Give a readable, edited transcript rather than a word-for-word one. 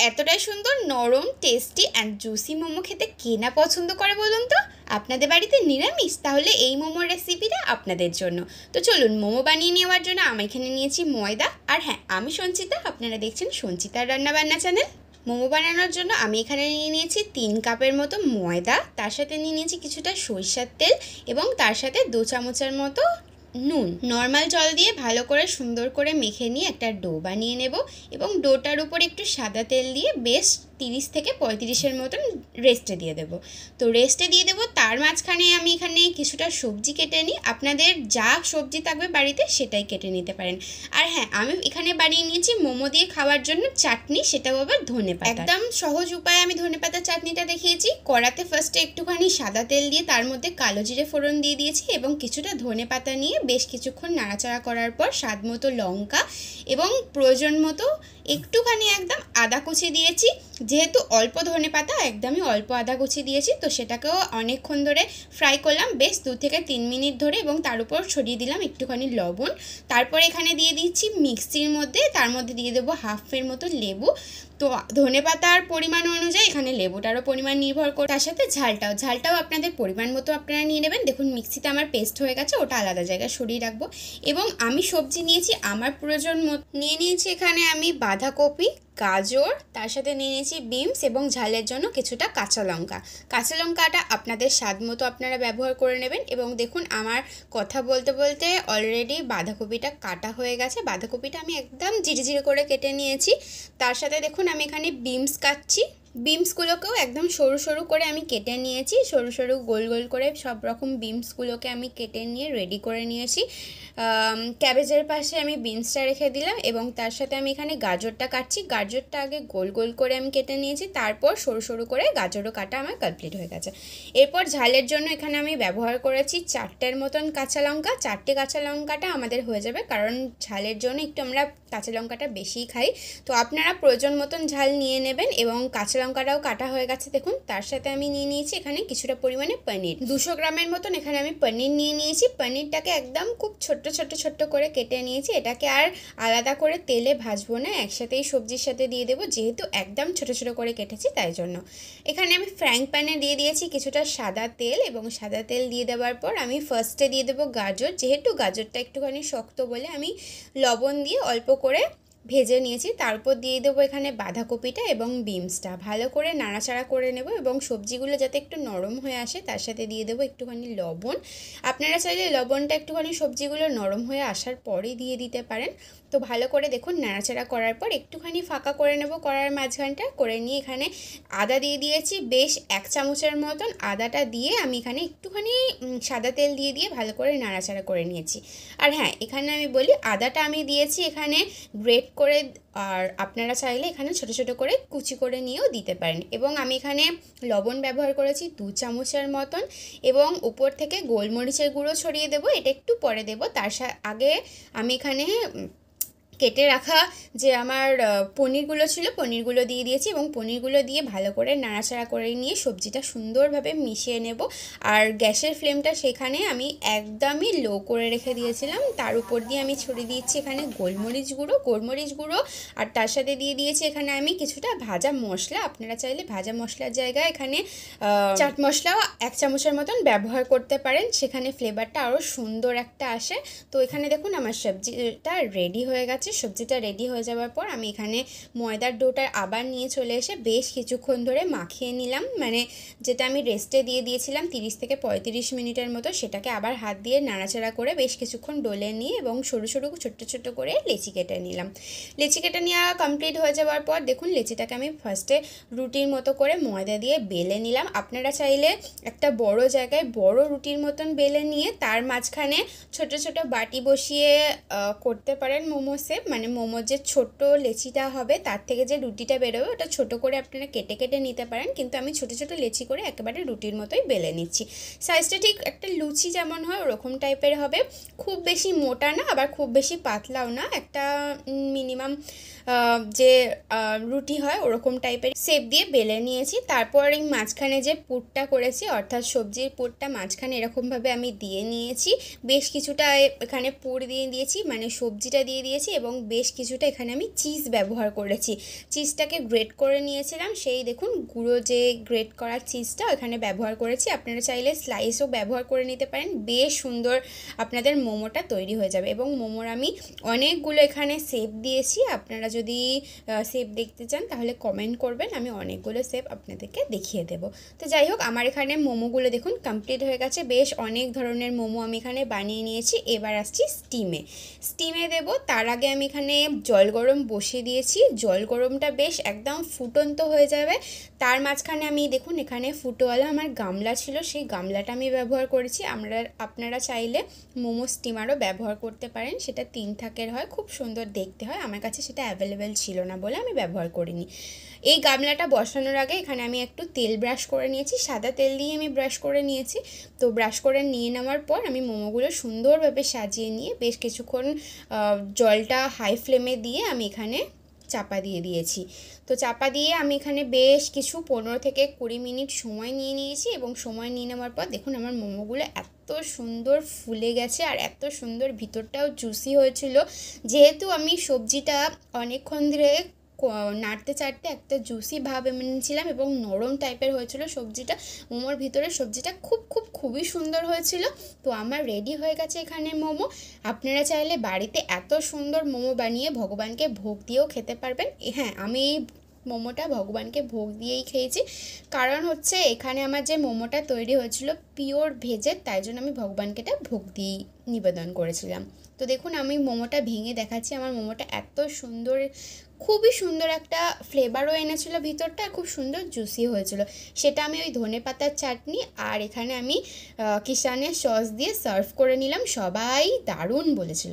এতটাই সুন্দর নরম টেস্টি অ্যান্ড জুসি মোমো খেতে কে না পছন্দ করে বলুন তো? আপনাদের বাড়িতে নিরামিষ? তাহলে এই মোমোর রেসিপিটা আপনাদের জন্য। তো চলুন মোমো বানিয়ে নেওয়ার জন্য আমি এখানে নিয়েছি ময়দা। আর হ্যাঁ, আমি সঞ্চিতা, আপনারা দেখছেন সঞ্চিতার রান্নাবান্না চ্যানেল। মোমো বানানোর জন্য আমি এখানে নিয়ে নিয়েছি 3 কাপের মতো ময়দা, তার সাথে নিয়ে নিয়েছি কিছুটা সরিষার তেল এবং তার সাথে 2 চামচের মতো নুন। নর্মাল জল দিয়ে ভালো করে সুন্দর করে মেখে নিয়ে একটা ডো বানিয়ে নেব এবং ডোটার উপর একটু সাদা তেল দিয়ে বেশ 30 থেকে 35-এর মতন রেস্টে দিয়ে দেব। তো রেস্টে দিয়ে দেবো, তার মাঝখানে আমি এখানে কিছুটা সবজি কেটে নিই। আপনাদের যা সবজি থাকবে বাড়িতে সেটাই কেটে নিতে পারেন। আর হ্যাঁ, আমি এখানে বানিয়ে নিয়েছি মোমো দিয়ে খাওয়ার জন্য চাটনি, সেটাও আবার ধনেপাতা। একদম সহজ উপায়ে আমি ধনেপাতার চাটনিটা দেখিয়েছি। কড়াতে ফার্স্টে একটুখানি সাদা তেল দিয়ে তার মধ্যে কালো জিরে ফোড়ন দিয়ে দিয়েছি এবং কিছুটা ধনেপাতা নিয়ে বেশ কিছুক্ষণ নাড়াচাড়া করার পর স্বাদ মতো লঙ্কা এবং প্রয়োজন মতো একটুখানি একদম আদা কুচি দিয়েছি। যেহেতু অল্প ধনেপাতা, একদমই অল্প আদা কুচি দিয়েছি, তো সেটাকেও অনেকক্ষণ ধরে ফ্রাই করলাম, বেশ 2 থেকে 3 মিনিট ধরে, এবং তার উপর ছড়িয়ে দিলাম একটুখানি লবণ। তারপর এখানে দিয়ে দিচ্ছি মিক্সির মধ্যে, তার মধ্যে দিয়ে দেবো হাফের মতো লেবু। তো ধনেপাতার পরিমাণ অনুযায়ী এখানে লেবুটারও পরিমাণ নির্ভর করে, তার সাথে ঝালটাও আপনাদের পরিমাণ মতো আপনারা নিয়ে নেবেন। দেখুন মিক্সিতে আমার পেস্ট হয়ে গেছে, ওটা আলাদা জায়গায় সরিয়ে রাখবো। এবং আমি সবজি নিয়েছি আমার প্রয়োজন মতো নিয়ে নিয়েছি। এখানে আমি বাঁধাকপি, গাজর, তার সাথে নিয়ে নিয়েছি বিনস এবং ঝালের জন্য কিছুটা কাঁচা লঙ্কা। কাঁচা লঙ্কাটা আপনাদের স্বাদ মতো আপনারা ব্যবহার করে নেবেন। এবং দেখুন আমার কথা বলতে বলতে অলরেডি বাঁধাকপিটা কাটা হয়ে গেছে। বাঁধাকপিটা আমি একদম ঝিরিঝিরি করে কেটে নিয়েছি। তার সাথে দেখুন আমি এখানে বিনস কাটছি। বিনসগুলোকেও একদম সরু সরু করে আমি কেটে নিয়েছি, সরু সরু গোল গোল করে সব রকম বিনসগুলোকে আমি কেটে নিয়ে রেডি করে নিয়েছি। ক্যাবেজের পাশে আমি বিনসটা রেখে দিলাম এবং তার সাথে আমি এখানে গাজরটা কাটছি। গাজরটা আগে গোল গোল করে আমি কেটে নিয়েছি, তারপর সরু সরু করে গাজরও কাটা আমার কমপ্লিট হয়ে গেছে। এরপর ঝালের জন্য এখানে আমি ব্যবহার করেছি 4টের মতন কাঁচা লঙ্কা। 4টে কাঁচা লঙ্কাটা আমাদের হয়ে যাবে, কারণ ঝালের জন্য একটু আমরা কাঁচা লঙ্কাটা বেশিই খাই। তো আপনারা প্রয়োজন মতন ঝাল নিয়ে নেবেন। এবং কাঁচা লঙ্কাটাও কাটা হয়ে গেছে দেখুন। তার সাথে আমি নিয়ে নিয়েছি এখানে কিছুটা পরিমাণে পনির, 200 গ্রামের মতন এখানে আমি পনির নিয়ে নিয়েছি। পনিরটাকে একদম খুব ছোট্ট করে কেটে নিয়েছি। এটাকে আর আলাদা করে তেলে ভাজবো না, একসাথেই সবজির সাথে দিয়ে দেবো, যেহেতু একদম ছোট করে কেটেছি তাই জন্য। এখানে আমি ফ্রাইং প্যানে দিয়ে দিয়েছি কিছুটা সাদা তেল, এবং সাদা তেল দিয়ে দেওয়ার পর আমি ফার্স্টে দিয়ে দেবো গাজর। যেহেতু গাজরটা একটুখানি শক্ত বলে আমি লবণ দিয়ে অল্প করে ভেজে নিয়েছি। তারপর দিয়ে দেবো এখানে বাঁধাকপিটা এবং বিনসটা, ভালো করে নাড়াচাড়া করে নেব এবং সবজিগুলো যাতে একটু নরম হয়ে আসে তার সাথে দিয়ে দেবো একটুখানি লবণ। আপনারা চাইলে লবণটা একটুখানি সবজিগুলো নরম হয়ে আসার পরেই দিয়ে দিতে পারেন। তো ভালো করে দেখুন নাড়াচাড়া করার পর একটুখানি ফাঁকা করে নেব কড়ার মাঝখানটা, করে নিয়ে এখানে আদা দিয়ে দিয়েছি বেশ 1 চামচের মতন। আদাটা দিয়ে আমি এখানে একটুখানি সাদা তেল দিয়ে ভালো করে নাড়াচাড়া করে নিয়েছি। আর হ্যাঁ, এখানে আমি বলি আদাটা আমি দিয়েছি এখানে গ্রেট করে, আর আপনারা চাইলে এখানে ছোট করে কুচি করে নিয়েও দিতে পারেন। এবং আমি এখানে লবণ ব্যবহার করেছি 2 চামচের মতন, এবং উপর থেকে গোলমরিচের গুঁড়ো ছড়িয়ে দেবো, এটা একটু পরে দেবো। তার আগে আমি এখানে কেটে রাখা যে আমার পনিরগুলো ছিল, পনিরগুলো দিয়ে দিয়েছি এবং পনিরগুলো দিয়ে ভালো করে নাড়াচাড়া করে নিয়ে সবজিটা সুন্দরভাবে মিশিয়ে নেব। আর গ্যাসের ফ্লেমটা সেখানে আমি একদমই লো করে রেখে দিয়েছিলাম। তার উপর দিয়ে আমি ছড়িয়ে দিচ্ছি এখানে গোলমরিচ গুঁড়ো, আর তার সাথে দিয়ে দিয়েছি এখানে আমি কিছুটা ভাজা মশলা। আপনারা চাইলে ভাজা মশলার জায়গায় এখানে চাট মশলাও 1 চামচের মতন ব্যবহার করতে পারেন, সেখানে ফ্লেভারটা আরও সুন্দর একটা আসে। তো এখানে দেখুন আমার সবজিটা রেডি হয়ে গেছে। সবজিটা রেডি হয়ে যাওয়ার পর আমি এখানে ময়দার ডোটা আবার নিয়ে চলে এসে বেশ কিছুক্ষণ ধরে মাখিয়ে নিলাম, মানে যেটা আমি রেস্টে দিয়ে দিয়েছিলাম 30 থেকে 35 মিনিটের মতো, সেটাকে আবার হাত দিয়ে নাড়াচাড়া করে বেশ কিছুক্ষণ ডলে নিয়ে এবং সরু ছোট্ট করে লেচি কেটে নিলাম। লেচি কেটে নেওয়া কমপ্লিট হয়ে যাওয়ার পর দেখুন লেচিটাকে আমি ফার্স্টে রুটির মতো করে ময়দা দিয়ে বেলে নিলাম। আপনারা চাইলে একটা বড় জায়গায় বড় রুটির মতন বেলে নিয়ে তার মাঝখানে ছোট বাটি বসিয়ে করতে পারেন মোমো শেপ, মানে মোমোর যে ছোট্ট লেচিটা হবে তার থেকে যে রুটিটা বেরোবে ওটা ছোট করে আপনারা কেটে নিতে পারেন। কিন্তু আমি ছোট লেচি করে একেবারে রুটির মতোই বেলে নিচ্ছি। সাইজটা ঠিক একটা লুচি যেমন হয় ওরকম টাইপের হবে, খুব বেশি মোটা না আবার খুব বেশি পাতলাও না, একটা মিনিমাম যে রুটি হয় ওরকম টাইপের শেপ দিয়ে বেলে নিয়েছি। তারপর এই মাঝখানে যে পুরটা করেছি, অর্থাৎ সবজির পুরটা মাঝখানে এরকমভাবে আমি দিয়ে নিয়েছি। বেশ কিছুটা এখানে পুর দিয়ে দিয়েছি, মানে সবজিটা দিয়ে দিয়েছি এবং এবং বেশ কিছুটা এখানে আমি চিজ ব্যবহার করেছি। চিজটাকে গ্রেট করে নিয়েছিলাম, সেই দেখুন গুঁড়ো যে গ্রেট করা চিজটা এখানে ব্যবহার করেছি। আপনারা চাইলে স্লাইসও ব্যবহার করে নিতে পারেন, বেশ সুন্দর আপনাদের মোমোটা তৈরি হয়ে যাবে। এবং মোমোর আমি অনেকগুলো এখানে শেপ দিয়েছি, আপনারা যদি শেপ দেখতে চান তাহলে কমেন্ট করবেন, আমি অনেকগুলো শেপ আপনাদেরকে দেখিয়ে দেব। তো যাই হোক, আমার এখানে মোমোগুলো দেখুন কমপ্লিট হয়ে গেছে, বেশ অনেক ধরনের মোমো আমি এখানে বানিয়ে নিয়েছি। এবার আসছি স্টিমে দেব। তার আগে আমি এখানে জল গরম বসিয়ে দিয়েছি, জল গরমটা বেশ একদম ফুটন্ত হয়ে যাবে। তার মাঝখানে আমি দেখুন এখানে ফুটোওয়ালা আমার গামলা ছিল, সেই গামলাটা আমি ব্যবহার করেছি। আপনারা চাইলে মোমো স্টিমারও ব্যবহার করতে পারেন, সেটা 3 থাকের হয়, খুব সুন্দর দেখতে হয়। আমার কাছে সেটা অ্যাভেলেবেল ছিল না বলে আমি ব্যবহার করিনি। এই গামলাটা বসানোর আগে এখানে আমি একটু তেল ব্রাশ করে নিয়েছি, সাদা তেল দিয়ে আমি ব্রাশ করে নিয়েছি। তো ব্রাশ করে নিয়ে নেওয়ার পর আমি মোমোগুলো সুন্দরভাবে সাজিয়ে নিয়ে বেশ কিছুক্ষণ জলটা হাই ফ্লেমে দিয়ে আমি এখানে চাপা দিয়ে দিয়েছি। তো চাপা দিয়ে আমি এখানে বেশ কিছু 15 থেকে 20 মিনিট সময় নিয়ে নিয়েছি, এবং সময় নিয়ে নেওয়ার পর দেখুন আমার মোমোগুলো এত সুন্দর ফুলে গেছে আর এত সুন্দর ভিতরটাও জুসি হয়েছিল। যেহেতু আমি সবজিটা অনেকক্ষণ ধরে নাড়তে চাড়তে একটা জুসি ভাব এনেছিলাম এবং নরম টাইপের হয়েছিল সবজিটা, মোমোর ভিতরে সবজিটা খুবই সুন্দর হয়েছিল। তো আমার রেডি হয়ে গেছে এখানে মোমো। আপনারা চাইলে বাড়িতে এত সুন্দর মোমো বানিয়ে ভগবানকে ভোগ দিয়েও খেতে পারবেন। হ্যাঁ, আমি এই মোমোটা ভগবানকে ভোগ দিয়েই খেয়েছি, কারণ হচ্ছে এখানে আমার যে মোমোটা তৈরি হয়েছিল পিওর ভেজের, তাই জন্য আমি ভগবানকে এটা ভোগ দিয়েই নিবেদন করেছিলাম। তো দেখুন আমি মোমোটা ভেঙে দেখাচ্ছি, আমার মোমোটা এত সুন্দর, খুবই সুন্দর একটা ফ্লেভারও এনেছিল ভিতরটা, খুব সুন্দর জুসি হয়েছিল। সেটা আমি ওই ধনেপাতার চাটনি আর এখানে আমি কিষানের সস দিয়ে সার্ভ করে নিলাম, সবাই দারুণ বলেছিল।